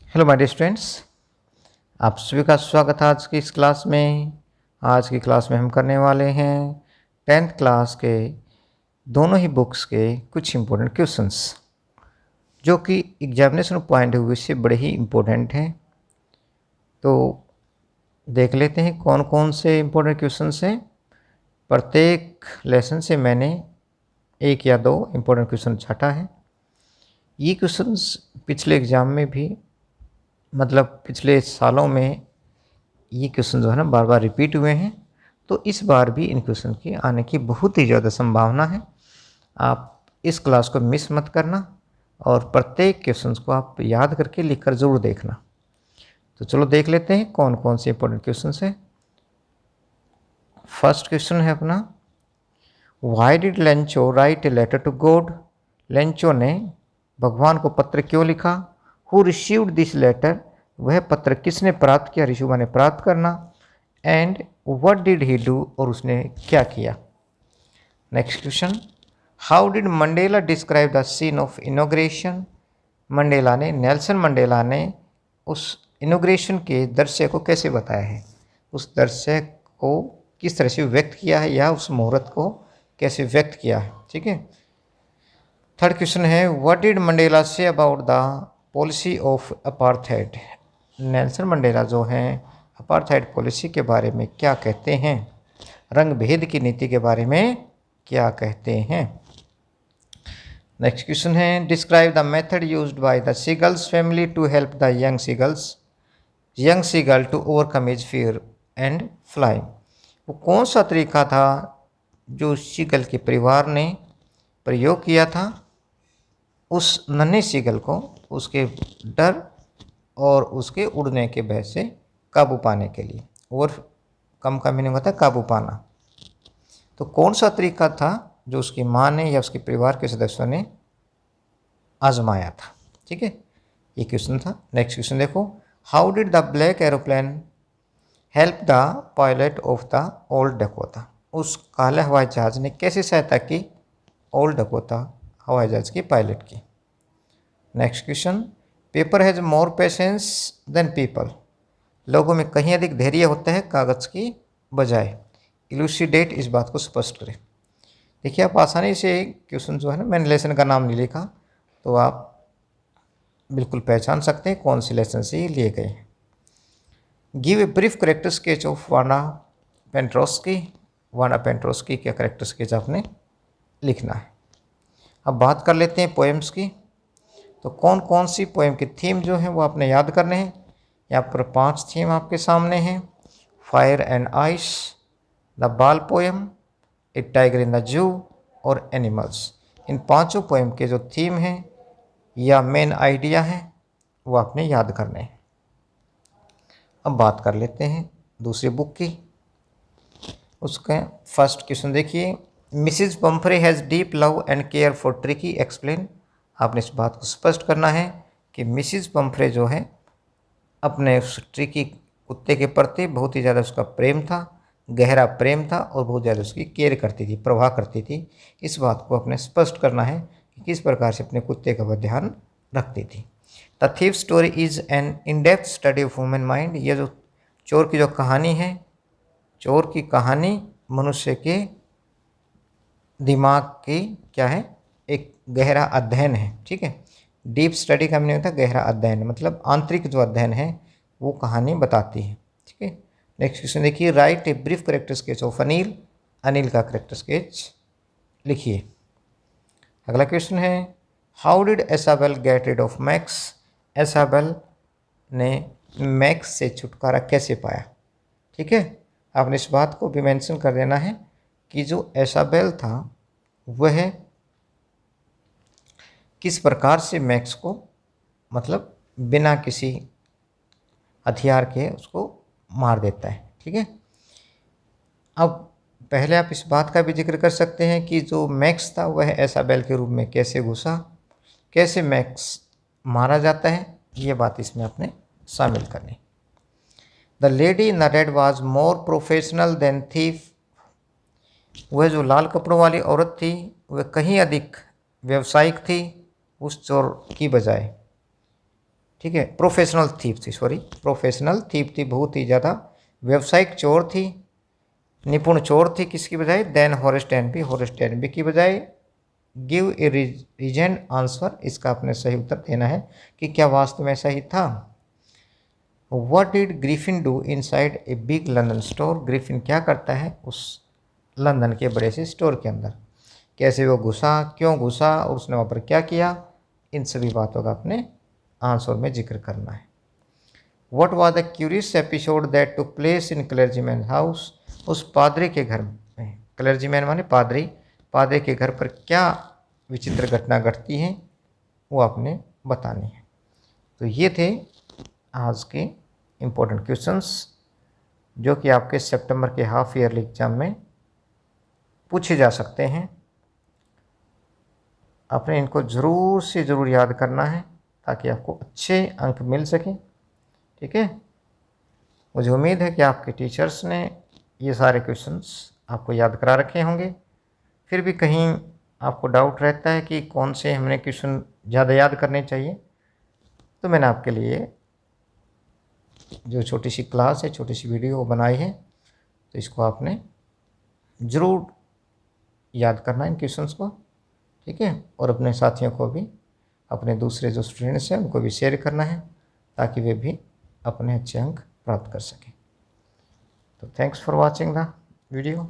Hello my dear students, आप सभी का स्वागत है आज की इस क्लास में। आज की क्लास में हम करने वाले हैं 10th क्लास के दोनों ही बुक्स के कुछ इम्पोर्टेंट क्वेश्चंस जो कि एग्जामिनेशन पॉइंट ऑफ व्यू से बड़े ही इम्पोर्टेंट हैं। तो देख लेते हैं कौन कौन से इम्पोर्टेंट क्वेश्चंस हैं। प्रत्येक लेसन से मैंने एक या दो इम्पोर्टेंट क्वेश्चन छाटा है। ये क्वेश्चंस पिछले एग्ज़ाम में भी मतलब पिछले सालों में ये क्वेश्चन जो है ना बार बार रिपीट हुए हैं, तो इस बार भी इन क्वेश्चन के आने की बहुत ही ज़्यादा संभावना है। आप इस क्लास को मिस मत करना और प्रत्येक क्वेश्चन को आप याद करके लिख कर ज़रूर देखना। तो चलो देख लेते हैं कौन कौन से इंपॉर्टेंट क्वेश्चन है। फर्स्ट क्वेश्चन है अपना, why did Lencho write a letter to God. Lencho ने भगवान को पत्र क्यों लिखा। हु रिसीव्ड दिस लेटर, वह पत्र किसने प्राप्त किया, रिसीव माने प्राप्त करना। And what did he do, और उसने क्या किया। Next question, how did Mandela describe the scene of inauguration. Mandela ने, नेल्सन मंडेला ने उस इनॉग्रेशन के दृश्य को कैसे बताया है, उस दृश्य को किस तरह से व्यक्त किया है या उस मुहूर्त को कैसे व्यक्त किया है। ठीक है। थर्ड क्वेश्चन है, what did Mandela say about the policy of apartheid. Nelson Mandela जो हैं अपार्थाइड पॉलिसी के बारे में क्या कहते हैं, रंग भेद की नीति के बारे में क्या कहते हैं। नेक्स्ट क्वेश्चन है, describe the method used by the seagull's family to help the young seagull to overcome his fear and fly. वो कौन सा तरीका था जो सीगल के परिवार ने प्रयोग किया था उस नन्हे सीगल को उसके डर और उसके उड़ने के भय से काबू पाने के लिए। और कम का मीनिंग होता है काबू पाना। तो कौन सा तरीका था जो उसकी माँ ने या उसके परिवार के सदस्यों ने आजमाया था। ठीक है, ये क्वेश्चन था। नेक्स्ट क्वेश्चन देखो, how did the black aeroplane help the pilot of the old Dakota. उस काले हवाई जहाज ने कैसे सहायता की ओल्ड डकोटा हवाई जहाज की पायलट की। Next question, paper has more patience than people. लोगों में कहीं अधिक धैर्य होता है कागज़ की बजाय। इलूसिडेट, इस बात को स्पष्ट करें। देखिए आप आसानी से क्वेश्चन जो है ना, मैंने लेसन का नाम नहीं लिखा तो आप बिल्कुल पहचान सकते हैं कौन से लेसन से ये लिए गए हैं। Give a brief character sketch of वाना पेंट्रोस्की। वाना पेंट्रोस्की का करेक्टर स्केच आपने लिखना है। अब बात कर लेते हैं पोएम्स की। तो कौन कौन सी पोएम की थीम जो है वो आपने याद करने हैं। यहाँ पर 5 थीम आपके सामने हैं, फायर एंड आइस, द बाल poem, A tiger in the zoo और एनिमल्स। इन पांचों पोएम के जो थीम हैं या मेन आइडिया है वो आपने याद करने हैं। अब बात कर लेते हैं दूसरी बुक की। उसका फर्स्ट क्वेश्चन देखिए, Mrs Pomfrey has deep love and care for tricky, explain. आपने इस बात को स्पष्ट करना है कि मिसिज पम्फ्रे जो है अपने उस ट्रिकी कुत्ते के प्रति बहुत ही ज़्यादा उसका प्रेम था, गहरा प्रेम था और बहुत ज़्यादा उसकी केयर करती थी, परवाह करती थी। इस बात को अपने स्पष्ट करना है कि किस प्रकार से अपने कुत्ते का वह ध्यान रखती थी। The thief story is an in depth study of human mind. ये जो चोर की जो कहानी है, चोर की कहानी मनुष्य के दिमाग की क्या है, एक गहरा अध्ययन है। ठीक है, डीप स्टडी का मीनिंग होता है गहरा अध्ययन, मतलब आंतरिक जो अध्ययन है वो कहानी बताती है। ठीक है। नेक्स्ट क्वेश्चन देखिए, write a brief character sketch of Anil. Anil का करेक्टर स्केच लिखिए। अगला क्वेश्चन है, how did Isabel get rid of Max. Isabel ने मैक्स से छुटकारा कैसे पाया। ठीक है, आपने इस बात को भी मेंशन कर देना है कि जो एसाबेल था वह किस प्रकार से मैक्स को मतलब बिना किसी हथियार के उसको मार देता है। ठीक है, अब पहले आप इस बात का भी जिक्र कर सकते हैं कि जो मैक्स था वह एसाबेल के रूप में कैसे घुसा, कैसे मैक्स मारा जाता है, ये बात इसमें आपने शामिल करनी। The lady in the red was more professional than thief. वह जो लाल कपड़ों वाली औरत थी वह कहीं अधिक व्यावसायिक थी उस चोर की बजाय। ठीक है, प्रोफेशनल थीप थी, सॉरी प्रोफेशनल थीप थी, बहुत ही ज़्यादा व्यावसायिक चोर थी, निपुण चोर थी किसकी बजाय, देन होरेस डेनबी की बजाय गिव ए रीजेंट आंसर, इसका आपने सही उत्तर देना है कि क्या वास्तव में ऐसा ही था। What did Griffin do inside a big London store, Griffin क्या करता है उस लंदन के बड़े से स्टोर के अंदर, कैसे वो घुसा, क्यों घुसा और उसने वहाँ पर क्या किया, इन सभी बातों का अपने आंसर में जिक्र करना है। What was the curious episode that took place in clergyman house, उस पादरी के घर में, क्लर्जीमैन माने पादरी, पादरी के घर पर क्या विचित्र घटना घटती है वो आपने बतानी है। तो ये थे आज के इम्पोर्टेंट क्वेश्चंस जो कि आपके सितंबर के हाफ ईयरली एग्जाम में पूछे जा सकते हैं। आपने इनको ज़रूर से ज़रूर याद करना है ताकि आपको अच्छे अंक मिल सकें, ठीक है। मुझे उम्मीद है कि आपके टीचर्स ने ये सारे क्वेश्चंस आपको याद करा रखे होंगे। फिर भी कहीं आपको डाउट रहता है कि कौन से हमने क्वेश्चन ज़्यादा याद करने चाहिए, तो मैंने आपके लिए जो छोटी सी क्लास है, छोटी सी वीडियो बनाई है, तो इसको आपने ज़रूर याद करना इन क्वेश्चंस को, ठीक है। और अपने साथियों को भी, अपने दूसरे जो स्टूडेंट्स हैं उनको भी शेयर करना है ताकि वे भी अपने अच्छे अंक प्राप्त कर सकें। तो thanks for watching the video.